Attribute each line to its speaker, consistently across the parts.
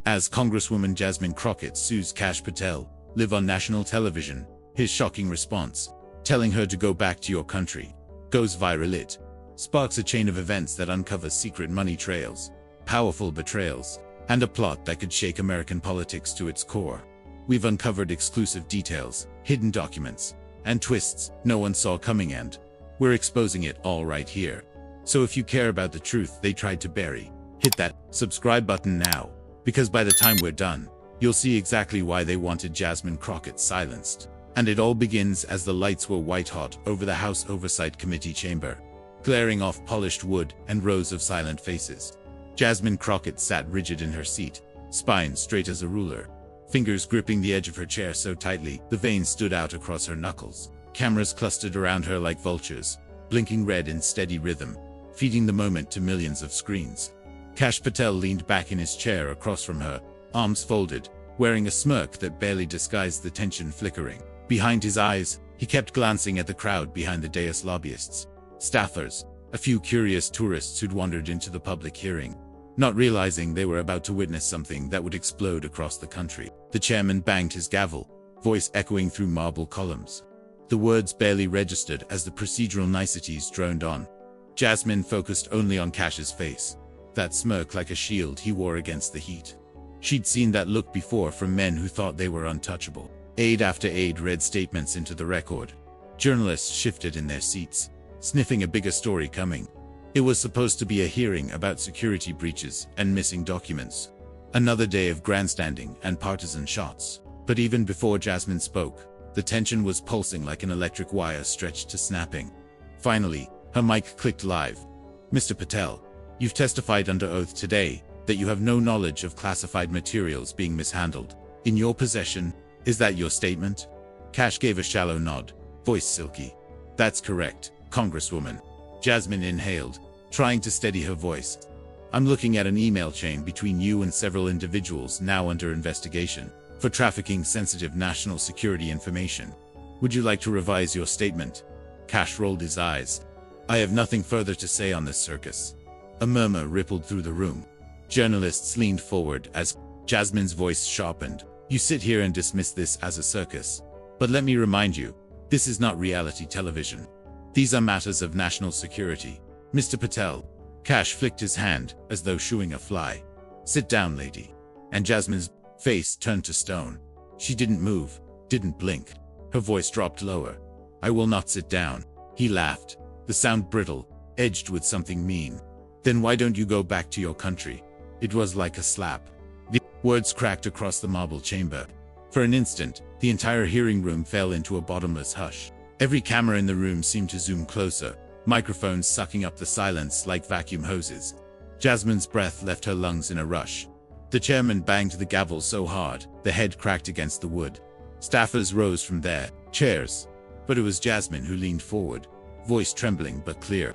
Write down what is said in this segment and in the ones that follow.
Speaker 1: As Congresswoman Jasmine Crockett sues Kash Patel, live on national television, his shocking response, telling her to go back to your country, goes viral. It sparks a chain of events that uncovers secret money trails, powerful betrayals, and a plot that could shake American politics to its core. We've uncovered exclusive details, hidden documents, and twists no one saw coming, and we're exposing it all right here. So if you care about the truth they tried to bury, hit that subscribe button now, because by the time we're done, you'll see exactly why they wanted Jasmine Crockett silenced. And it all begins as the lights were white-hot over the House Oversight Committee chamber, glaring off polished wood and rows of silent faces. Jasmine Crockett sat rigid in her seat, spine straight as a ruler, fingers gripping the edge of her chair so tightly the veins stood out across her knuckles. Cameras clustered around her like vultures, blinking red in steady rhythm, feeding the moment to millions of screens. Kash Patel leaned back in his chair across from her, arms folded, wearing a smirk that barely disguised the tension flickering behind his eyes. He kept glancing at the crowd behind the dais, lobbyists, staffers, a few curious tourists who'd wandered into the public hearing, not realizing they were about to witness something that would explode across the country. The chairman banged his gavel, voice echoing through marble columns. The words barely registered as the procedural niceties droned on. Jasmine focused only on Kash's face, that smirk like a shield he wore against the heat. She'd seen that look before from men who thought they were untouchable. Aide after aide read statements into the record. Journalists shifted in their seats, sniffing a bigger story coming. It was supposed to be a hearing about security breaches and missing documents. Another day of grandstanding and partisan shots. But even before Jasmine spoke, the tension was pulsing like an electric wire stretched to snapping. Finally, her mic clicked live. Mr. Patel, you've testified under oath today that you have no knowledge of classified materials being mishandled in your possession. Is that your statement? Kash gave a shallow nod, voice silky. That's correct, Congresswoman. Jasmine inhaled, trying to steady her voice. I'm looking at an email chain between you and several individuals now under investigation for trafficking sensitive national security information. Would you like to revise your statement? Kash rolled his eyes. I have nothing further to say on this circus. A murmur rippled through the room. Journalists leaned forward as Jasmine's voice sharpened. You sit here and dismiss this as a circus. But let me remind you, this is not reality television. These are matters of national security. Mr. Patel. Kash flicked his hand as though shooing a fly. Sit down, lady. And Jasmine's face turned to stone. She didn't move, didn't blink. Her voice dropped lower. I will not sit down. He laughed, the sound brittle, edged with something mean. Then why don't you go back to your country? It was like a slap. The words cracked across the marble chamber. For an instant, the entire hearing room fell into a bottomless hush. Every camera in the room seemed to zoom closer, microphones sucking up the silence like vacuum hoses. Jasmine's breath left her lungs in a rush. The chairman banged the gavel so hard, the head cracked against the wood. Staffers rose from their chairs. But it was Jasmine who leaned forward, voice trembling but clear.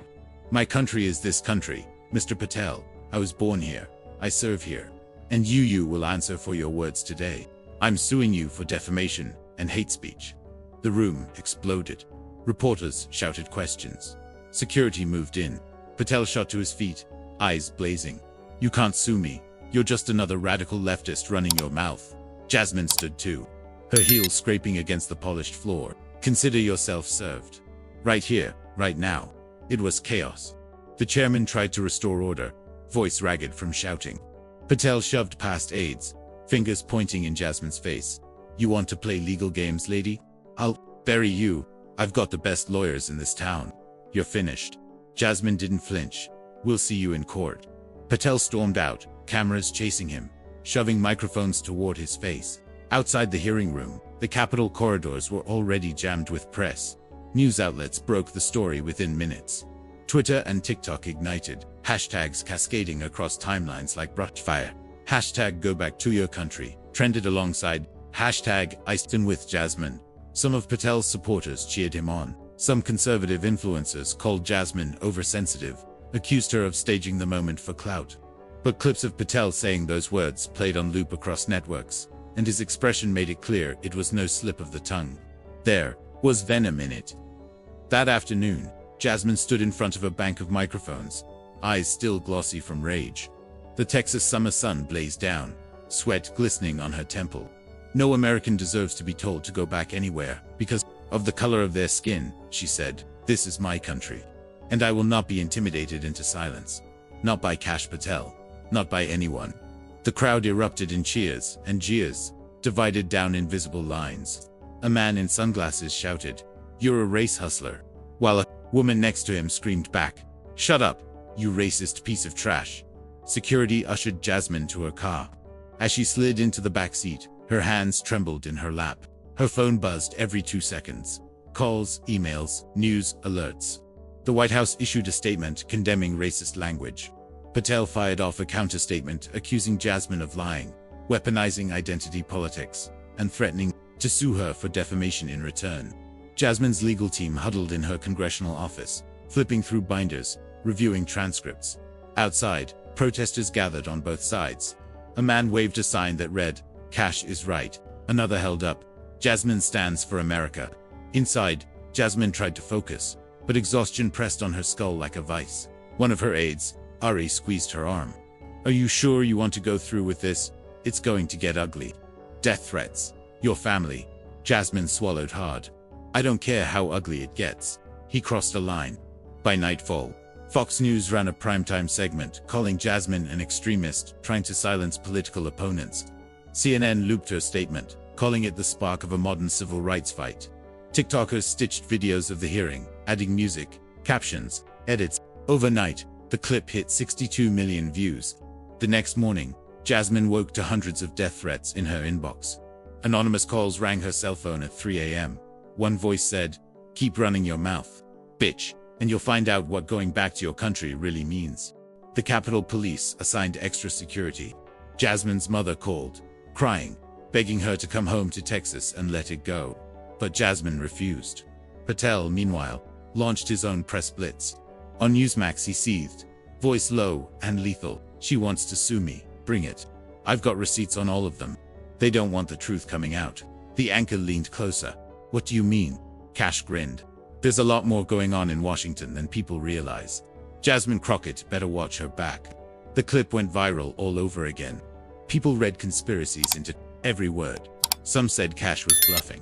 Speaker 1: My country is this country, Mr. Patel. I was born here. I serve here. And you will answer for your words today. I'm suing you for defamation and hate speech. The room exploded. Reporters shouted questions. Security moved in. Patel shot to his feet, eyes blazing. You can't sue me. You're just another radical leftist running your mouth. Jasmine stood too, her heels scraping against the polished floor. Consider yourself served. Right here, right now. It was chaos. The chairman tried to restore order, voice ragged from shouting. Patel shoved past aides, fingers pointing in Jasmine's face. You want to play legal games, lady? I'll bury you. I've got the best lawyers in this town. You're finished. Jasmine didn't flinch. We'll see you in court. Patel stormed out, cameras chasing him, shoving microphones toward his face. Outside the hearing room, the Capitol corridors were already jammed with press. News outlets broke the story within minutes. Twitter and TikTok ignited, hashtags cascading across timelines like brush fire. Hashtag go back to your country trended alongside hashtag I stand with Jasmine. Some of Patel's supporters cheered him on. Some conservative influencers called Jasmine oversensitive, accused her of staging the moment for clout. But clips of Patel saying those words played on loop across networks, and his expression made it clear it was no slip of the tongue. There was venom in it. That afternoon, Jasmine stood in front of a bank of microphones, eyes still glossy from rage. The Texas summer sun blazed down, sweat glistening on her temple. "No American deserves to be told to go back anywhere because of the color of their skin," she said. "This is my country. And I will not be intimidated into silence. Not by Kash Patel. Not by anyone." The crowd erupted in cheers and jeers, divided down invisible lines. A man in sunglasses shouted, "You're a race hustler," while a woman next to him screamed back, "Shut up, you racist piece of trash." Security ushered Jasmine to her car. As she slid into the back seat, her hands trembled in her lap. Her phone buzzed every 2 seconds. Calls, emails, news, alerts. The White House issued a statement condemning racist language. Patel fired off a counter-statement accusing Jasmine of lying, weaponizing identity politics, and threatening to sue her for defamation in return. Jasmine's legal team huddled in her congressional office, flipping through binders, reviewing transcripts. Outside, protesters gathered on both sides. A man waved a sign that read, "Kash is right." Another held up, "Jasmine stands for America." Inside, Jasmine tried to focus, but exhaustion pressed on her skull like a vice. One of her aides, Ari, squeezed her arm. "Are you sure you want to go through with this? It's going to get ugly." "Death threats. Your family." Jasmine swallowed hard. "I don't care how ugly it gets." He crossed a line. By nightfall, Fox News ran a primetime segment calling Jasmine an extremist trying to silence political opponents. CNN looped her statement, calling it the spark of a modern civil rights fight. TikTokers stitched videos of the hearing, adding music, captions, edits. Overnight, the clip hit 62 million views. The next morning, Jasmine woke to hundreds of death threats in her inbox. Anonymous calls rang her cell phone at 3 a.m. One voice said, "Keep running your mouth, bitch, and you'll find out what going back to your country really means." The Capitol Police assigned extra security. Jasmine's mother called, crying, begging her to come home to Texas and let it go. But Jasmine refused. Patel, meanwhile, launched his own press blitz. On Newsmax he seethed, voice low and lethal, "She wants to sue me, bring it. I've got receipts on all of them. They don't want the truth coming out." The anchor leaned closer. "What do you mean?" Kash grinned. "There's a lot more going on in Washington than people realize. Jasmine Crockett better watch her back." The clip went viral all over again. People read conspiracies into every word. Some said Kash was bluffing.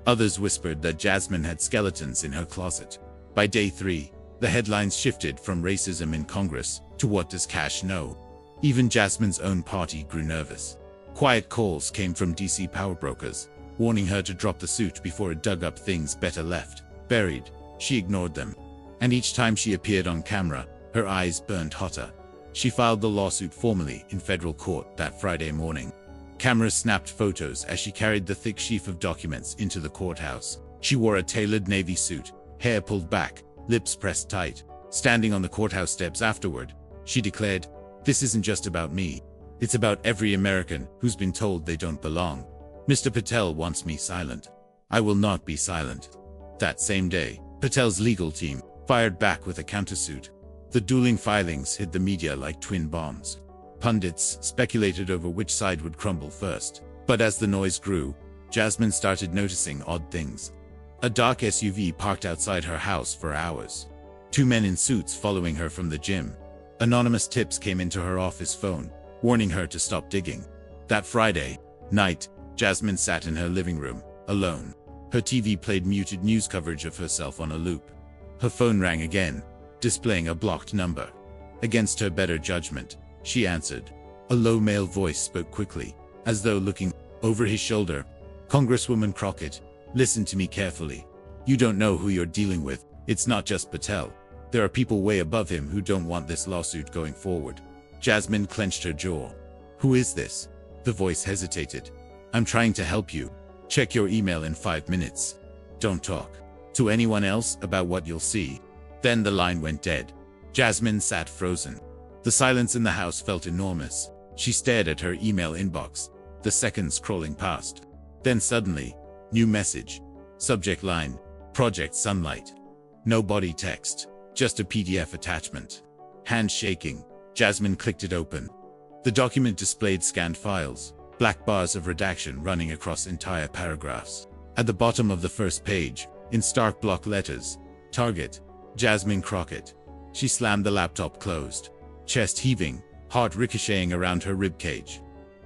Speaker 1: Others whispered that Jasmine had skeletons in her closet. By day 3, the headlines shifted from racism in Congress to what does Kash know? Even Jasmine's own party grew nervous. Quiet calls came from DC power brokers, warning her to drop the suit before it dug up things better left buried. She ignored them. And each time she appeared on camera, her eyes burned hotter. She filed the lawsuit formally in federal court that Friday morning. Cameras snapped photos as she carried the thick sheaf of documents into the courthouse. She wore a tailored navy suit, hair pulled back, lips pressed tight. Standing on the courthouse steps afterward, she declared, "This isn't just about me. It's about every American who's been told they don't belong. Mr. Patel wants me silent. I will not be silent." That same day, Patel's legal team fired back with a countersuit. The dueling filings hit the media like twin bombs. Pundits speculated over which side would crumble first. But as the noise grew, Jasmine started noticing odd things. A dark SUV parked outside her house for hours. 2 men in suits following her from the gym. Anonymous tips came into her office phone, warning her to stop digging. That Friday night, Jasmine sat in her living room, alone. Her TV played muted news coverage of herself on a loop. Her phone rang again, displaying a blocked number. Against her better judgment, she answered. A low male voice spoke quickly, as though looking over his shoulder. "Congresswoman Crockett, listen to me carefully. You don't know who you're dealing with. It's not just Patel. There are people way above him who don't want this lawsuit going forward." Jasmine clenched her jaw. "Who is this?" The voice hesitated. "I'm trying to help you. Check your email in 5 minutes. Don't talk to anyone else about what you'll see." Then the line went dead. Jasmine sat frozen. The silence in the house felt enormous. She stared at her email inbox, the seconds crawling past. Then suddenly, new message. Subject line, Project Sunlight. No body text, just a PDF attachment. Hand shaking, Jasmine clicked it open. The document displayed scanned files, black bars of redaction running across entire paragraphs. At the bottom of the first page, in stark block letters, Target, Jasmine Crockett. She slammed the laptop closed, chest heaving, heart ricocheting around her ribcage.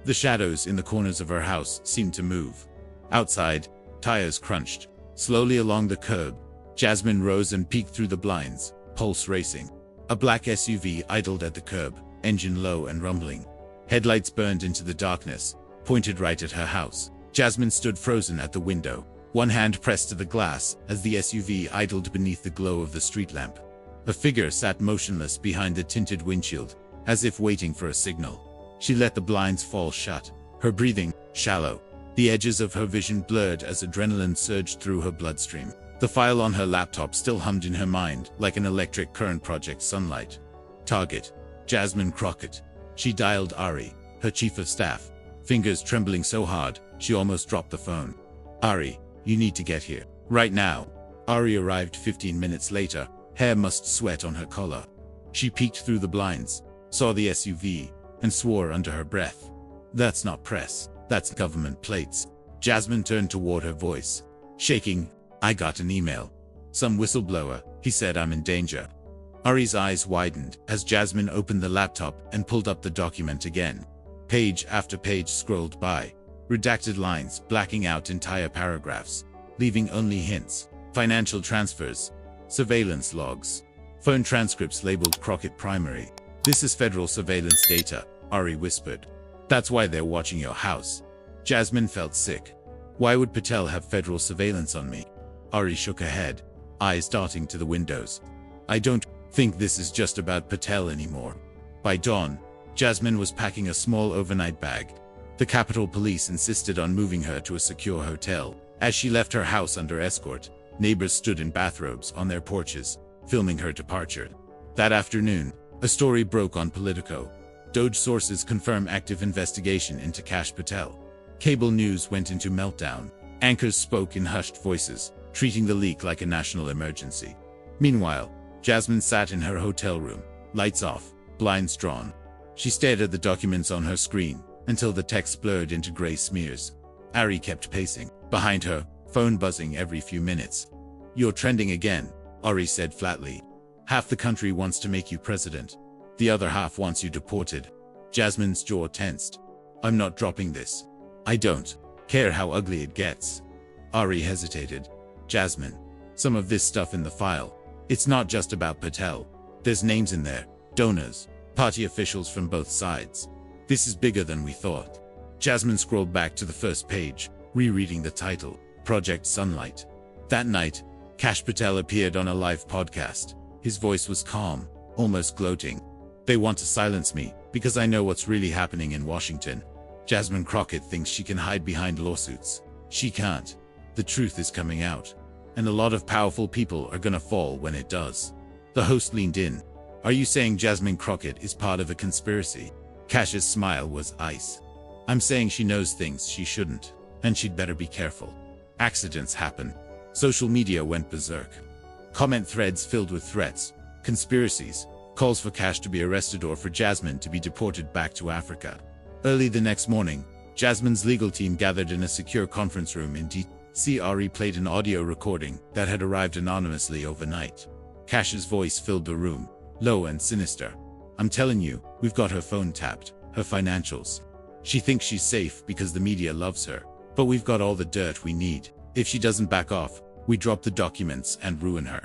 Speaker 1: The shadows in the corners of her house seemed to move. Outside, tires crunched. Slowly along the curb, Jasmine rose and peeked through the blinds, pulse racing. A black SUV idled at the curb, engine low and rumbling. Headlights burned into the darkness, pointed right at her house. Jasmine stood frozen at the window, one hand pressed to the glass as the SUV idled beneath the glow of the street lamp. A figure sat motionless behind the tinted windshield, as if waiting for a signal. She let the blinds fall shut, her breathing shallow. The edges of her vision blurred as adrenaline surged through her bloodstream. The file on her laptop still hummed in her mind like an electric current. Project Sunlight. Target: Jasmine Crockett. She dialed Ari, her chief of staff, fingers trembling so hard she almost dropped the phone. Ari, you need to get here. Right now. Ari arrived 15 minutes later, hair must sweat on her collar. She peeked through the blinds, saw the SUV, and swore under her breath. That's not press, that's government plates. Jasmine turned toward her, voice shaking. I got an email. Some whistleblower, he said I'm in danger. Ari's eyes widened as Jasmine opened the laptop and pulled up the document again. Page after page scrolled by. Redacted lines blacking out entire paragraphs, leaving only hints. Financial transfers. Surveillance logs. Phone transcripts labeled Crockett Primary. This is federal surveillance data, Ari whispered. That's why they're watching your house. Jasmine felt sick. Why would Patel have federal surveillance on me? Ari shook her head, eyes darting to the windows. I don't think this is just about Patel anymore. By dawn, Jasmine was packing a small overnight bag. The Capitol Police insisted on moving her to a secure hotel. As she left her house under escort, neighbors stood in bathrobes on their porches, filming her departure. That afternoon, a story broke on Politico. Doge sources confirm active investigation into Kash Patel. Cable news went into meltdown. Anchors spoke in hushed voices, treating the leak like a national emergency. Meanwhile, Jasmine sat in her hotel room, lights off, blinds drawn. She stared at the documents on her screen until the text blurred into gray smears. Ari kept pacing. Behind her, phone buzzing every few minutes. You're trending again, Ari said flatly. Half the country wants to make you president. The other half wants you deported. Jasmine's jaw tensed. I'm not dropping this. I don't care how ugly it gets. Ari hesitated. Jasmine, some of this stuff in the file, it's not just about Patel. There's names in there, donors, party officials from both sides. This is bigger than we thought. Jasmine scrolled back to the first page, rereading the title, Project Sunlight. That night, Kash Patel appeared on a live podcast. His voice was calm, almost gloating. They want to silence me because I know what's really happening in Washington. Jasmine Crockett thinks she can hide behind lawsuits. She can't. The truth is coming out. And a lot of powerful people are gonna fall when it does. The host leaned in. Are you saying Jasmine Crockett is part of a conspiracy? Kash's smile was ice. I'm saying she knows things she shouldn't, and she'd better be careful. Accidents happen. Social media went berserk. Comment threads filled with threats, conspiracies, calls for Kash to be arrested or for Jasmine to be deported back to Africa. Early the next morning, Jasmine's legal team gathered in a secure conference room in D.C. Ari played an audio recording that had arrived anonymously overnight. Kash's voice filled the room, low and sinister. I'm telling you, we've got her phone tapped, her financials. She thinks she's safe because the media loves her, but we've got all the dirt we need. If she doesn't back off, we drop the documents and ruin her.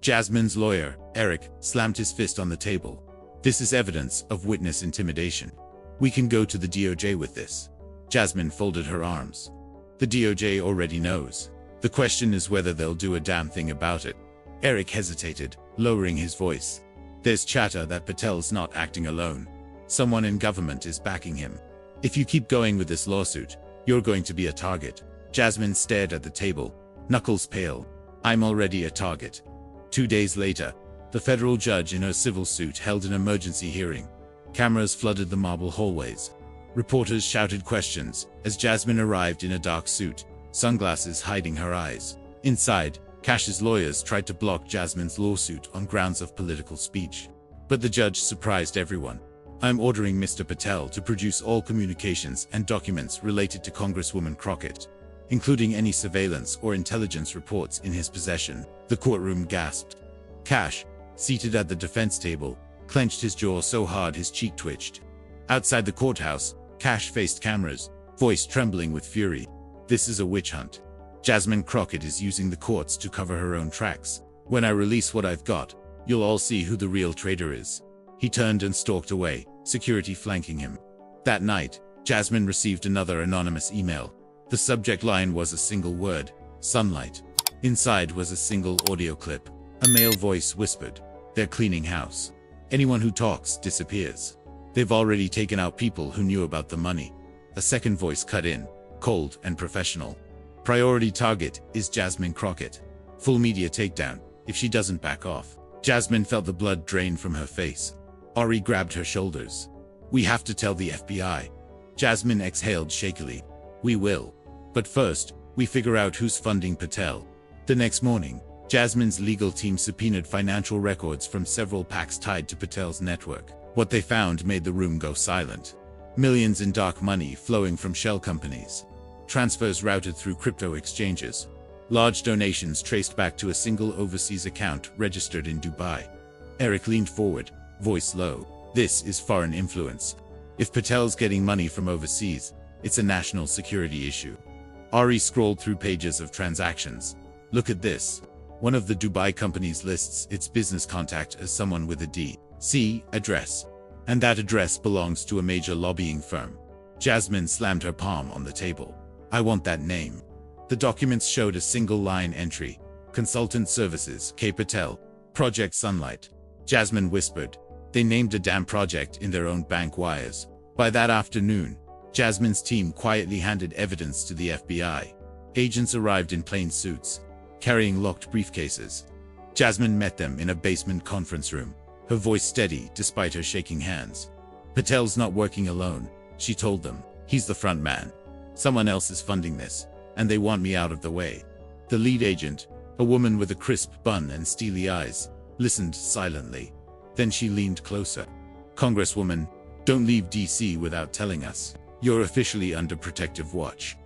Speaker 1: Jasmine's lawyer, Eric, slammed his fist on the table. This is evidence of witness intimidation. We can go to the DOJ with this. Jasmine folded her arms. The DOJ already knows. The question is whether they'll do a damn thing about it. Eric hesitated, lowering his voice. There's chatter that Patel's not acting alone. Someone in government is backing him. If you keep going with this lawsuit, you're going to be a target. Jasmine stared at the table, knuckles pale. I'm already a target. 2 days later, the federal judge in her civil suit held an emergency hearing. Cameras flooded the marble hallways. Reporters shouted questions as Jasmine arrived in a dark suit, sunglasses hiding her eyes. Inside, Kash's lawyers tried to block Jasmine's lawsuit on grounds of political speech. But the judge surprised everyone. I'm ordering Mr. Patel to produce all communications and documents related to Congresswoman Crockett, including any surveillance or intelligence reports in his possession. The courtroom gasped. Kash, seated at the defense table, clenched his jaw so hard his cheek twitched. Outside the courthouse, Kash faced cameras, voice trembling with fury. This is a witch hunt. Jasmine Crockett is using the courts to cover her own tracks. When I release what I've got, you'll all see who the real traitor is. He turned and stalked away, security flanking him. That night, Jasmine received another anonymous email. The subject line was a single word: sunlight. Inside was a single audio clip. A male voice whispered, "They're cleaning house. Anyone who talks disappears. They've already taken out people who knew about the money." A second voice cut in, cold and professional. "Priority target is Jasmine Crockett. Full media takedown if she doesn't back off." Jasmine felt the blood drain from her face. Ari grabbed her shoulders. "We have to tell the FBI." Jasmine exhaled shakily. "We will. But first, we figure out who's funding Patel." The next morning, Jasmine's legal team subpoenaed financial records from several PACs tied to Patel's network. What they found made the room go silent. Millions in dark money flowing from shell companies. Transfers routed through crypto exchanges. Large donations traced back to a single overseas account registered in Dubai. Eric leaned forward, voice low. "This is foreign influence. If Patel's getting money from overseas, it's a national security issue." Ari scrolled through pages of transactions. "Look at this. One of the Dubai companies lists its business contact as someone with a D.C. address. And that address belongs to a major lobbying firm." Jasmine slammed her palm on the table. "I want that name." The documents showed a single-line entry: Consultant Services, K. Patel, Project Sunlight. Jasmine whispered, "They named a damn project in their own bank wires." By that afternoon, Jasmine's team quietly handed evidence to the FBI. Agents arrived in plain suits, carrying locked briefcases. Jasmine met them in a basement conference room, her voice steady despite her shaking hands. "Patel's not working alone," she told them. "He's the front man. Someone else is funding this, and they want me out of the way." The lead agent, a woman with a crisp bun and steely eyes, listened silently. Then she leaned closer. "Congresswoman, don't leave DC without telling us. You're officially under protective watch."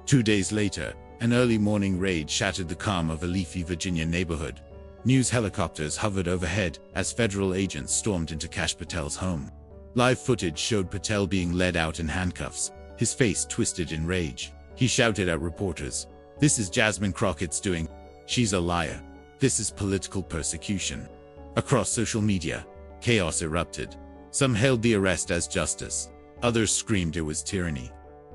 Speaker 1: 2 days later, an early morning raid shattered the calm of a leafy Virginia neighborhood. News helicopters hovered overhead as federal agents stormed into Kash Patel's home. Live footage showed Patel being led out in handcuffs, his face twisted in rage. He shouted at reporters, "This is Jasmine Crockett's doing. She's a liar. This is political persecution." Across social media, chaos erupted. Some hailed the arrest as justice. Others screamed it was tyranny.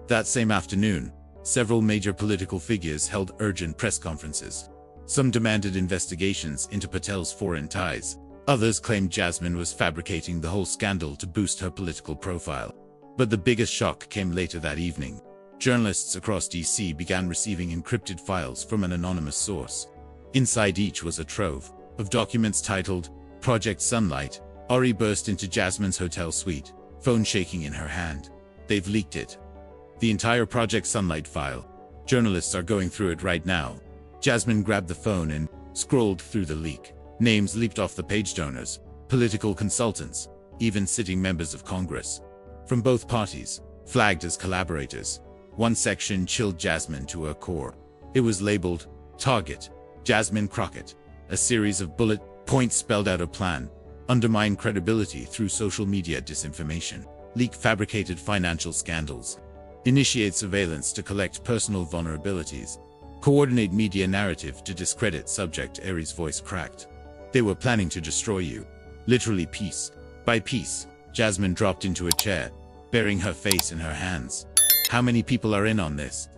Speaker 1: That same afternoon, several major political figures held urgent press conferences. Some demanded investigations into Patel's foreign ties. Others claimed Jasmine was fabricating the whole scandal to boost her political profile. But the biggest shock came later that evening. Journalists across DC began receiving encrypted files from an anonymous source. Inside each was a trove of documents titled Project Sunlight. Ari burst into Jasmine's hotel suite, phone shaking in her hand. "They've leaked it. The entire Project Sunlight file. Journalists are going through it right now." Jasmine grabbed the phone and scrolled through the leak. Names leaped off the page: donors, political consultants, even sitting members of Congress. From both parties, flagged as collaborators. One section chilled Jasmine to her core. It was labeled, "Target, Jasmine Crockett." A series of bullet points spelled out a plan: undermine credibility through social media disinformation, leak fabricated financial scandals, initiate surveillance to collect personal vulnerabilities, coordinate media narrative to discredit subject. Ari's voice cracked. "They were planning to destroy you. Literally piece by piece." Jasmine dropped into a chair, burying her face in her hands. "How many people are in on this?"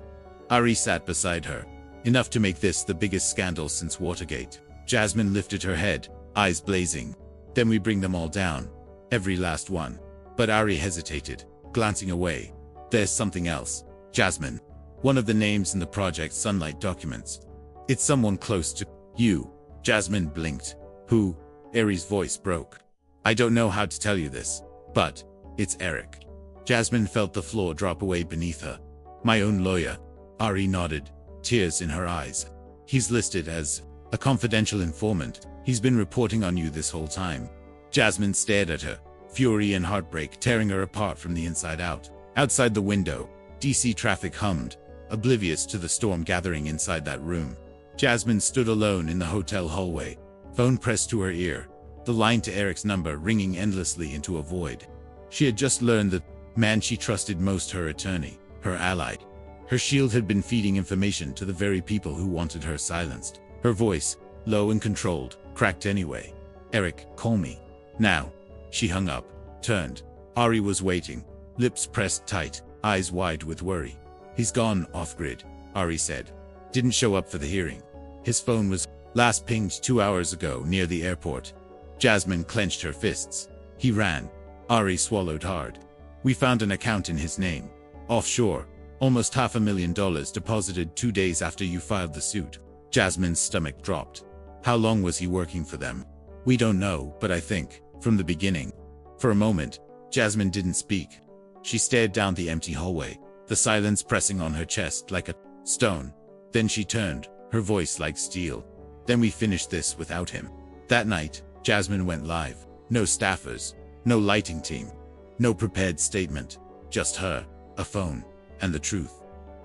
Speaker 1: Ari sat beside her. "Enough to make this the biggest scandal since Watergate." Jasmine lifted her head, eyes blazing. "Then we bring them all down. Every last one." But Ari hesitated, glancing away. "There's something else, Jasmine. One of the names in the Project Sunlight documents. It's someone close to you." Jasmine blinked. "Who?" Ari's voice broke. "I don't know how to tell you this, but it's Eric." Jasmine felt the floor drop away beneath her. "My own lawyer." Ari nodded, tears in her eyes. "He's listed as a confidential informant. He's been reporting on you this whole time." Jasmine stared at her, fury and heartbreak tearing her apart from the inside out. Outside the window, DC traffic hummed, oblivious to the storm gathering inside that room. Jasmine stood alone in the hotel hallway, phone pressed to her ear, the line to Eric's number ringing endlessly into a void. She had just learned that man she trusted most, her attorney, her ally. Her shield had been feeding information to the very people who wanted her silenced. Her voice, low and controlled, cracked anyway. "Eric, call me. Now." She hung up, turned. Ari was waiting, lips pressed tight, eyes wide with worry. "He's gone off-grid," Ari said. "Didn't show up for the hearing. His phone was last pinged 2 hours ago near the airport." Jasmine clenched her fists. "He ran." Ari swallowed hard. "We found an account in his name. Offshore. Almost $500,000 deposited 2 days after you filed the suit." Jasmine's stomach dropped. "How long was he working for them?" "We don't know, but I think, from the beginning." For a moment, Jasmine didn't speak. She stared down the empty hallway, the silence pressing on her chest like a stone. Then she turned, her voice like steel. "Then we finished this without him." That night, Jasmine went live. No staffers, no lighting team, no prepared statement. Just her, a phone, and the truth.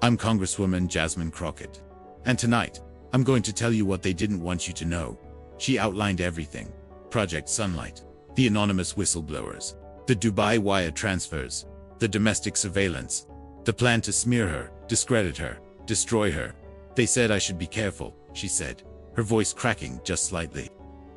Speaker 1: "I'm Congresswoman Jasmine Crockett. And tonight, I'm going to tell you what they didn't want you to know." She outlined everything. Project Sunlight, the anonymous whistleblowers, the Dubai wire transfers, the domestic surveillance, the plan to smear her, discredit her, destroy her. "They said I should be careful," she said, her voice cracking just slightly.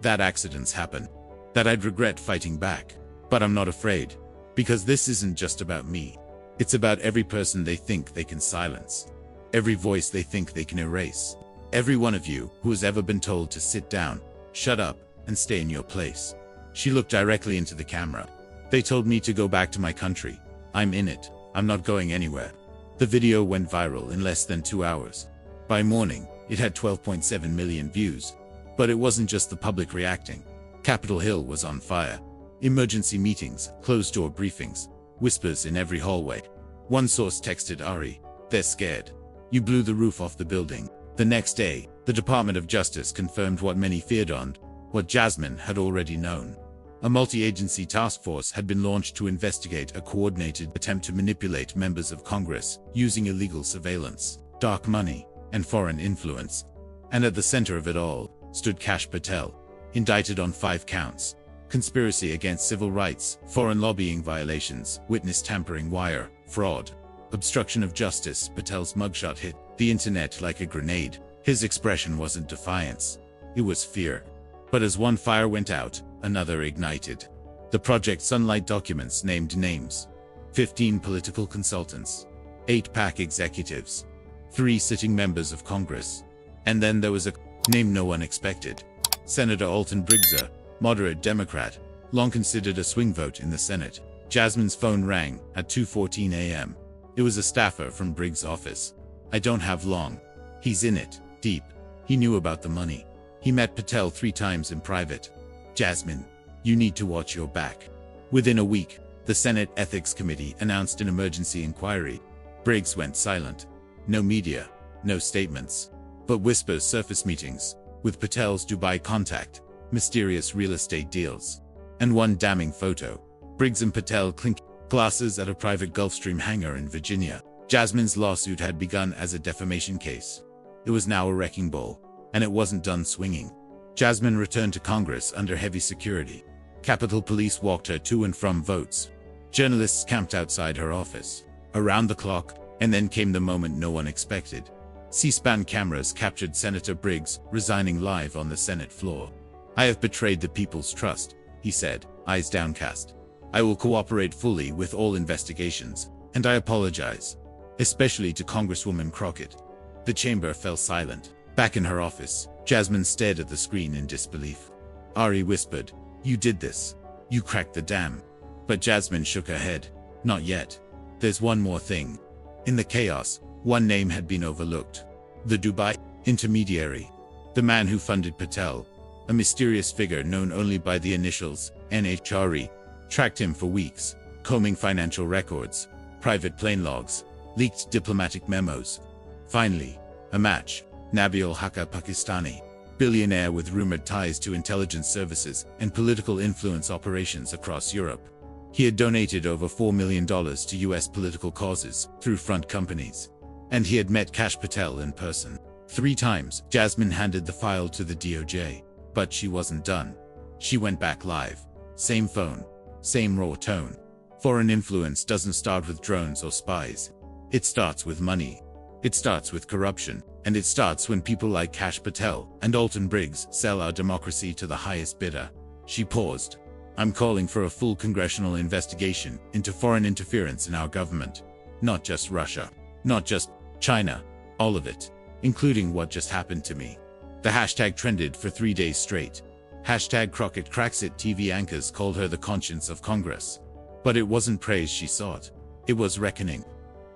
Speaker 1: "That accidents happen. That I'd regret fighting back. But I'm not afraid. Because this isn't just about me. It's about every person they think they can silence. Every voice they think they can erase. Every one of you who has ever been told to sit down, shut up, and stay in your place." She looked directly into the camera. "They told me to go back to my country. I'm in it. I'm not going anywhere." The video went viral in less than 2 hours. By morning, it had 12.7 million views. But it wasn't just the public reacting. Capitol Hill was on fire. Emergency meetings, closed-door briefings, whispers in every hallway. One source texted Ari, "They're scared. You blew the roof off the building." The next day, the Department of Justice confirmed what many feared and what Jasmine had already known. A multi-agency task force had been launched to investigate a coordinated attempt to manipulate members of Congress using illegal surveillance, dark money, and foreign influence. And at the center of it all stood Kash Patel, indicted on 5 counts: conspiracy against civil rights, foreign lobbying violations, witness tampering, wire fraud, obstruction of justice. Patel's mugshot hit the internet like a grenade. His expression wasn't defiance, it was fear. But as one fire went out, another ignited. The Project Sunlight documents named names: 15 political consultants, 8 PAC executives, 3 sitting members of Congress. And then there was a name no one expected. Senator Alton Briggs, moderate Democrat, long considered a swing vote in the Senate. Jasmine's phone rang at 2:14 a.m. It was a staffer from Briggs' office. "I don't have long. He's in it, deep. He knew about the money. He met Patel 3 times in private. Jasmine, you need to watch your back." Within a week, the Senate Ethics Committee announced an emergency inquiry. Briggs went silent. No media, no statements. But whispers surfaced: meetings with Patel's Dubai contact, mysterious real estate deals, and one damning photo. Briggs and Patel clinking glasses at a private Gulfstream hangar in Virginia. Jasmine's lawsuit had begun as a defamation case. It was now a wrecking ball, and it wasn't done swinging. Jasmine returned to Congress under heavy security. Capitol Police walked her to and from votes. Journalists camped outside her office, around the clock, and then came the moment no one expected. C-SPAN cameras captured Senator Briggs resigning live on the Senate floor. "I have betrayed the people's trust," he said, eyes downcast. "I will cooperate fully with all investigations, and I apologize, especially to Congresswoman Crockett." The chamber fell silent. Back in her office, Jasmine stared at the screen in disbelief. Ari whispered, "You did this. You cracked the dam." But Jasmine shook her head. "Not yet. There's one more thing." In the chaos, one name had been overlooked. The Dubai intermediary. The man who funded Patel, a mysterious figure known only by the initials NHRE, tracked him for weeks, combing financial records, private plane logs, leaked diplomatic memos. Finally, a match. Nabil Hakka, Pakistani, billionaire with rumored ties to intelligence services and political influence operations across Europe. He had donated over $4 million to US political causes through front companies. And he had met Kash Patel in person. 3 times, Jasmine handed the file to the DOJ. But she wasn't done. She went back live. Same phone, same raw tone. Foreign influence doesn't start with drones or spies. It starts with money. It starts with corruption, and it starts when people like Kash Patel and Alton Briggs sell our democracy to the highest bidder. She paused. I'm calling for a full congressional investigation into foreign interference in our government. Not just Russia. Not just China. All of it. Including what just happened to me. The hashtag trended for 3 days straight. Hashtag Crockett cracks it. TV anchors called her the conscience of Congress. But it wasn't praise she sought. It was reckoning.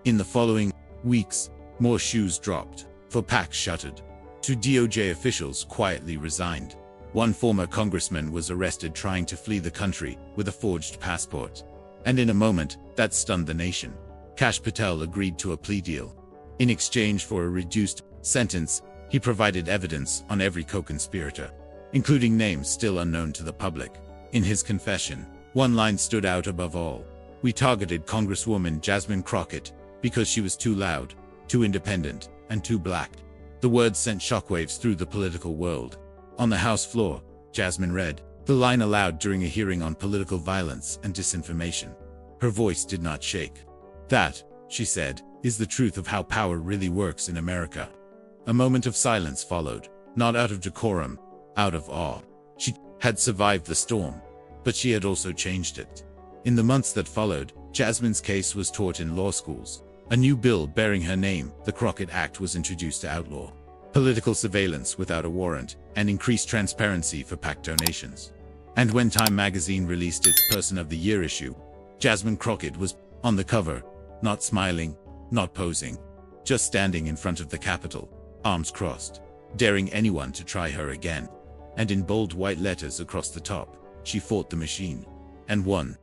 Speaker 1: In the following weeks, more shoes dropped. 4 PACs shuttered. 2 DOJ officials quietly resigned. 1 former congressman was arrested trying to flee the country with a forged passport. And in a moment, that stunned the nation. Kash Patel agreed to a plea deal. In exchange for a reduced sentence, he provided evidence on every co-conspirator, including names still unknown to the public. In his confession, one line stood out above all. We targeted Congresswoman Jasmine Crockett because she was too loud, too independent, and too black. The words sent shockwaves through the political world. On the House floor, Jasmine read the line aloud during a hearing on political violence and disinformation. Her voice did not shake. That, she said, is the truth of how power really works in America. A moment of silence followed, not out of decorum, out of awe. She had survived the storm, but she had also changed it. In the months that followed, Jasmine's case was taught in law schools. A new bill bearing her name, the Crockett Act, was introduced to outlaw political surveillance without a warrant and increase transparency for PAC donations. And when Time magazine released its Person of the Year issue, Jasmine Crockett was on the cover, not smiling, not posing, just standing in front of the Capitol, arms crossed, daring anyone to try her again. And in bold white letters across the top, she fought the machine and won.